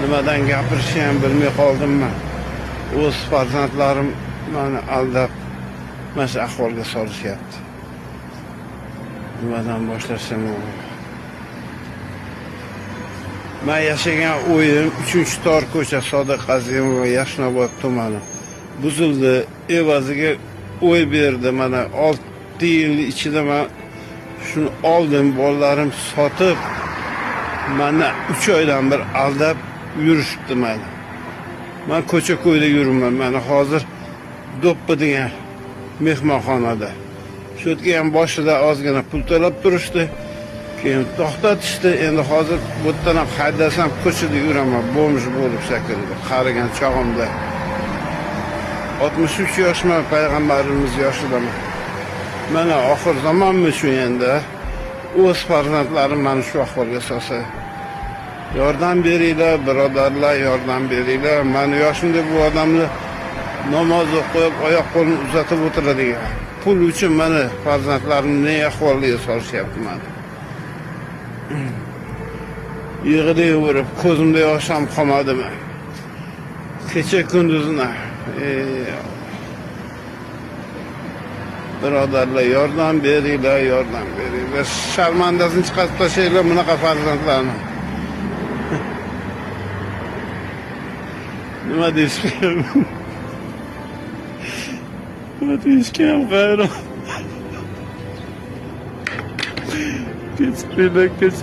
nimadan gapirishni ham bilmay qoldimmi. O'z farzandlarim meni aldab mana shu ahvolga solishyapti. Nimadan boshlashim mumkin? Men yashagan uyim 3-tor ko'cha Sodiq Azimova, Yashnobod tumani buzildi. Evaziga uy berdi. Mana 6 yil ichida men shuni oldim, bolalarim sotib, meni 3 oydan bir aldab yurishibdi meni. Men ko'cha-ko'yda yuraman. Mana hozir Do'ppi degan mehmonxonada. Shu yerga ham boshida ozgina pul to'lab turishdi. Keyin to'xtatishdi. Endi hozir bu yerdan ham haydasam ko'chada yuraman, bomj bo'lib shakilda. Qarigan chog'imda 63 yoshman, payg'ambarimiz yoshidaman. Mana oxir zamonmi shu endi? O'z farzandlarim mana shu ahvolga solsa, yordam beringlar, birodarlar, yordam beringlar. Meni yoshimda bu odamni namoz o'qib, oyoq qo'lini uzatib o'tiradigan. Pul uchun meni farzandlarimni ne ahvolga solishyapti meni. Yig'layverib, ko'zimda yosh ham qolmadimi? Kecha kunduzini birodarlar, yordam beringlar, yordam beringlar. Sharmandasini chiqarib tashlanglar bunaqa farzandlarni. Nima deyishga? Nima deyishga ham hayron. Kechir.